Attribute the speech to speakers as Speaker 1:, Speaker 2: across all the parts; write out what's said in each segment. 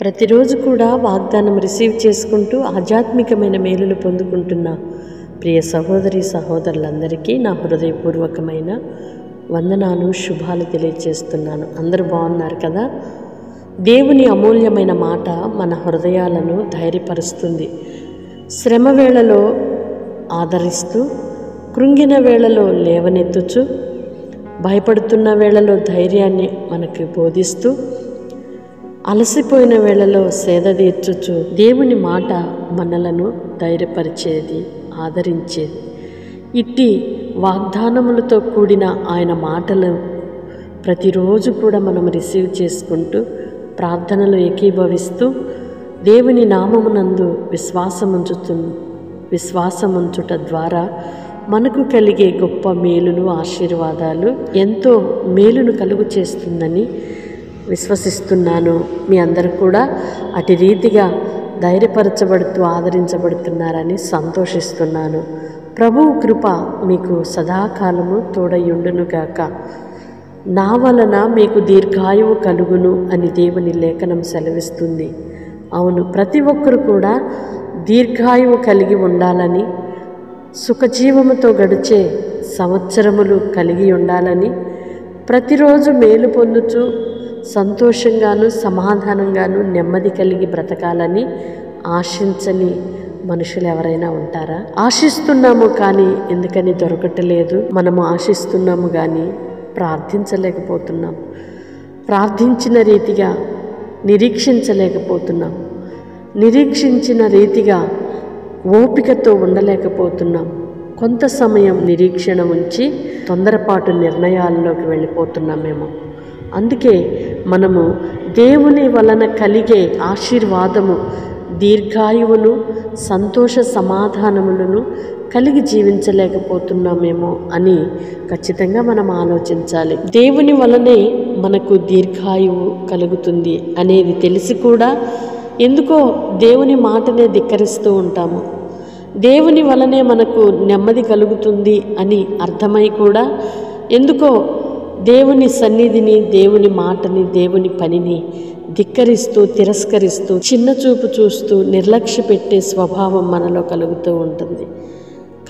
Speaker 1: ప్రతిరోజు కూడా వాగ్దానం రిసీవ్ చేసుకుంటూ ఆధ్యాత్మికమైన మేలులు పొందుకుంటున్న ప్రియ సహోదరి సహోదరులందరికీ నా హృదయపూర్వకమైన వందనాలు, శుభాలు తెలియజేస్తున్నాను. అందరూ బాగున్నారు కదా? దేవుని అమూల్యమైన మాట మన హృదయాలను ధైర్యపరుస్తుంది. శ్రమ వేళలో ఆదరిస్తూ, కృంగిన వేళలో లేవనెత్తుచు, భయపడుతున్న వేళలో ధైర్యాన్ని మనకు బోధిస్తూ, అలసిపోయిన వేళలో సేద తీర్చుచు దేవుని మాట మనలను ధైర్యపరిచేది, ఆదరించేది. ఇట్టి వాగ్దానములతో కూడిన ఆయన మాటలు ప్రతిరోజు కూడా మనం రిసీవ్ చేసుకుంటూ, ప్రార్థనలు ఏకీభవిస్తూ, దేవుని నామమునందు విశ్వాసముంచుట ద్వారా మనకు కలిగే గొప్ప మేలులు, ఆశీర్వాదాలు ఎంతో మేలును కలుగు చేస్తుందని విశ్వసిస్తున్నాను. మీ అందరూ కూడా అటు రీతిగా ధైర్యపరచబడుతూ ఆదరించబడుతున్నారని సంతోషిస్తున్నాను. ప్రభువు కృప మీకు సదాకాలము తోడయుండునుగాక. నా వలన మీకు దీర్ఘాయువు కలుగును అని దేవుని లేఖనం సెలవిస్తుంది. అవును, ప్రతి ఒక్కరు కూడా దీర్ఘాయువు కలిగి ఉండాలని, సుఖజీవముతో గడిచే సంవత్సరములు కలిగి ఉండాలని, ప్రతిరోజు మేలు పొందుతూ సంతోషంగాను, సమాధానంగాను, నెమ్మది కలిగి బ్రతకాలని ఆశించని మనుషులు ఎవరైనా ఉంటారా? ఆశిస్తున్నాము కానీ ఎందుకని దొరకట్లేదు. మనము ఆశిస్తున్నాము కానీ ప్రార్థించలేకపోతున్నాం. ప్రార్థించిన రీతిగా నిరీక్షించలేకపోతున్నాం. నిరీక్షించిన రీతిగా ఓపికతో ఉండలేకపోతున్నాం. కొంత సమయం నిరీక్షణ ఉంచి తొందరపాటు నిర్ణయాల్లోకి వెళ్ళిపోతున్నామేమో. అందుకే మనము దేవుని వలన కలిగే ఆశీర్వాదము, దీర్ఘాయువును, సంతోష సమాధానములను కలిగి జీవించలేకపోతున్నామేమో అని ఖచ్చితంగా మనం ఆలోచించాలి. దేవుని వలనే మనకు దీర్ఘాయువు కలుగుతుంది అనేది తెలిసి కూడా ఎందుకో దేవుని మాటనే ధిక్కరిస్తూ ఉంటాము. దేవుని వలనే మనకు నెమ్మది కలుగుతుంది అని అర్థమై కూడా ఎందుకో దేవుని సన్నిధిని, దేవుని మాటని, దేవుని పనిని ధిక్కరిస్తూ, తిరస్కరిస్తూ, చిన్న చూపు చూస్తూ, నిర్లక్ష్య పెట్టే స్వభావం మనలో కలుగుతూ ఉంటుంది.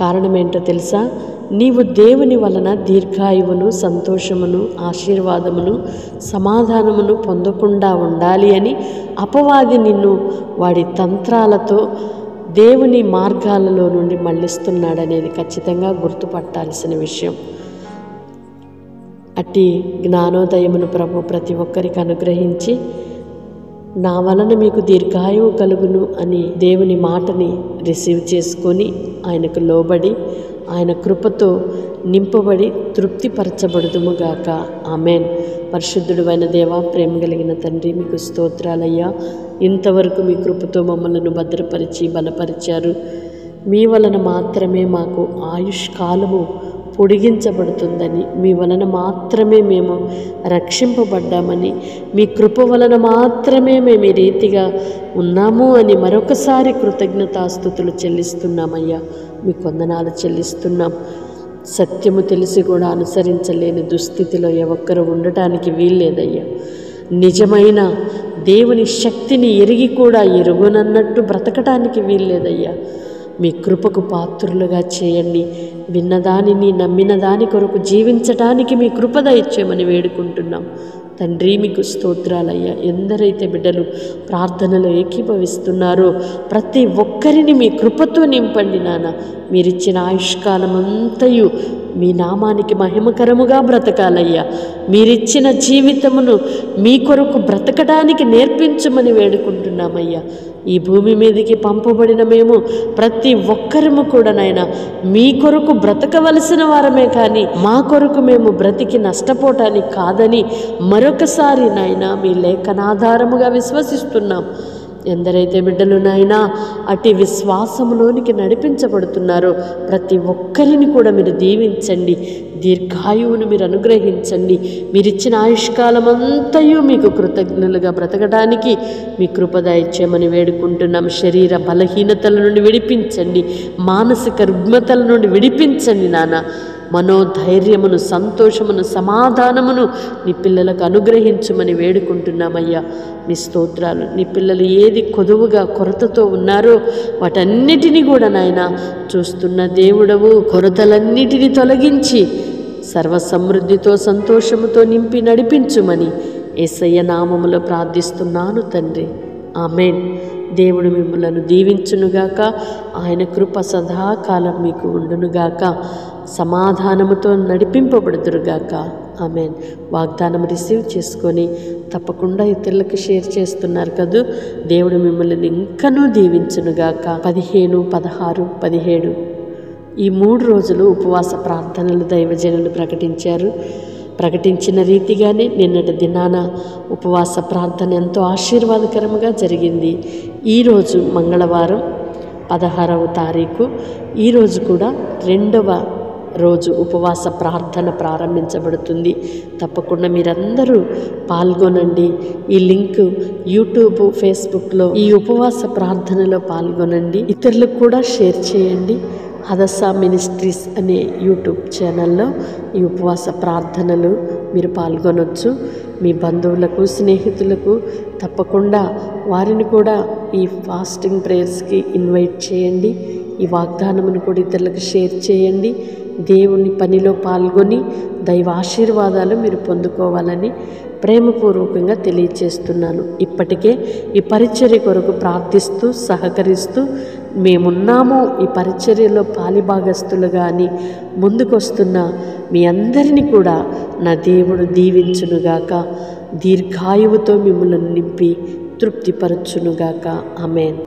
Speaker 1: కారణం ఏంటో తెలుసా? నీవు దేవుని వలన దీర్ఘాయువును, సంతోషమును, ఆశీర్వాదమును, సమాధానమును పొందకుండా ఉండాలి అని అపవాది నిన్ను వాడి తంత్రాలతో దేవుని మార్గాలలో నుండి మళ్ళిస్తున్నాడనేది ఖచ్చితంగా గుర్తుపట్టాల్సిన విషయం. అట్టి జ్ఞానోదయమును ప్రభు ప్రతి ఒక్కరికి అనుగ్రహించి, నా వలన మీకు దీర్ఘాయువు కలుగును అని దేవుని మాటని రిసీవ్ చేసుకొని ఆయనకు లోబడి, ఆయన కృపతో నింపబడి తృప్తిపరచబడుదుముగాక. ఆమెన్. పరిశుద్ధుడైన దేవా, ప్రేమ కలిగిన తండ్రి, మీకు స్తోత్రాలయ్యా. ఇంతవరకు మీ కృపతో మమ్మలను భద్రపరిచి బలపరిచారు. మీ వలన మాత్రమే మాకు ఆయుష్కాలము పొడిగించబడుతుందని, మీ వలన మాత్రమే మేము రక్షింపబడ్డామని, మీ కృప వలన మాత్రమే మేము ఈ రీతిగా ఉన్నాము అని మరొకసారి కృతజ్ఞతాస్తుతులు చెల్లిస్తున్నామయ్యా. మీ వందనాలు చెల్లిస్తున్నాం. సత్యము తెలిసి కూడా అనుసరించలేని దుస్థితిలో ఎవక్కరు ఉండటానికి వీల్లేదయ్యా. నిజమైన దేవుని శక్తిని ఎరిగి కూడా ఎరుగునన్నట్టు బ్రతకటానికి వీల్లేదయ్యా. మీ కృపకు పాత్రులుగా చేయండి. విన్నదానిని, నమ్మిన దాని కొరకు జీవించటానికి మీ కృప దయచేయమని వేడుకుంటున్నాం తండ్రి. మీకు స్తోత్రాలయ్యా. ఎందరైతే బిడ్డలు ప్రార్థనలో ఏకీభవిస్తున్నారో ప్రతి ఒక్కరిని మీ కృపతో నింపండి నాన్న. మీరిచ్చిన ఆయుష్కాలం అంతయు మీ నామానికి మహిమకరముగా బ్రతకాలయ్యా. మీరిచ్చిన జీవితమును మీ కొరకు బ్రతకడానికి నేర్పించమని వేడుకుంటున్నామయ్యా. ఈ భూమి మీదకి పంపబడిన మేము ప్రతి ఒక్కరము కూడా నాయన మీ కొరకు బ్రతకవలసిన వారమే కానీ మా కొరకు మేము బ్రతికి నష్టపోవటానికి కాదని మరొకసారి నాయన మీ లేఖనాధారముగా విశ్వసిస్తున్నాం. ఎందరైతే బిడ్డలు నాయనా అటు విశ్వాసములోనికి నడిపించబడుతున్నారో ప్రతి ఒక్కరిని కూడా మీరు దీవించండి. దీర్ఘాయువును మీరు అనుగ్రహించండి. మీరిచ్చిన ఆయుష్కాలం అంతయు మీకు కృతజ్ఞులుగా బ్రతకడానికి మీ కృప దయచేయమని వేడుకుంటున్నాం. శరీర బలహీనతల నుండి విడిపించండి. మానసిక రుగ్మతల నుండి విడిపించండి నాన్న. మనోధైర్యమును, సంతోషమును, సమాధానమును నీ పిల్లలకు అనుగ్రహించమని వేడుకుంటున్నామయ్యా. నీ స్తోత్రాలు. నీ పిల్లలు ఏది కొదువుగా కొరతతో ఉన్నారో వాటన్నిటినీ కూడా నాయన చూస్తున్న దేవుడవు, కొరతలన్నిటినీ తొలగించి సర్వ సమృద్ధితో సంతోషముతో నింపి నడిపించుమని యేసయ్య నామములో ప్రార్థిస్తున్నాను తండ్రి. ఆమేన్. దేవుడు మిమ్మలను దీవించునుగాక. ఆయన కృప సదాకాలం మీకు ఉండునుగాక. సమాధానముతో నడిపింపబడుదురుగాక. ఆమేన్. వాగ్దానం రిసీవ్ చేసుకొని తప్పకుండా ఇతరులకు షేర్ చేస్తున్నారు కదూ. దేవుడు మిమ్మల్ని ఇంకనూ దీవించునుగాక. 15, 16, 17 ఈ 3 రోజులు ఉపవాస ప్రార్థనలు దైవజనులు ప్రకటించిన రీతిగానే నిన్నటి దినాన ఉపవాస ప్రార్థన ఎంతో ఆశీర్వాదకరంగా జరిగింది. ఈరోజు మంగళవారం 16వ తారీఖు. ఈరోజు కూడా 2వ రోజు ఉపవాస ప్రార్థన ప్రారంభించబడుతుంది. తప్పకుండా మీరందరూ పాల్గొనండి. ఈ లింక్ యూట్యూబ్, ఫేస్బుక్లో ఈ ఉపవాస ప్రార్థనలో పాల్గొనండి. ఇతరులకు కూడా షేర్ చేయండి. హదసా మినిస్ట్రీస్ అనే యూట్యూబ్ ఛానల్లో ఈ ఉపవాస ప్రార్థనలు మీరు పాల్గొనవచ్చు. మీ బంధువులకు, స్నేహితులకు తప్పకుండా వారిని కూడా ఈ ఫాస్టింగ్ ప్రేయర్స్కి ఇన్వైట్ చేయండి. ఈ వాగ్దానమును కూడా ఇతరులకు షేర్ చేయండి. దేవుని పనిలో పాల్గొని దైవ ఆశీర్వాదాలు మీరు పొందుకోవాలని ప్రేమపూర్వకంగా తెలియచేస్తున్నాను. ఇప్పటికే ఈ పరిచర్య కొరకు ప్రార్థిస్తూ సహకరిస్తూ మేమున్నాము ఈ పరిచర్యలో పాలిభాగస్తులుగా అని ముందుకొస్తున్న మీ అందరినీ కూడా నా దేవుడు దీవించునుగాక. దీర్ఘాయువుతో మిమ్మల్ని నింపి తృప్తిపరచునుగాక. ఆమేన్.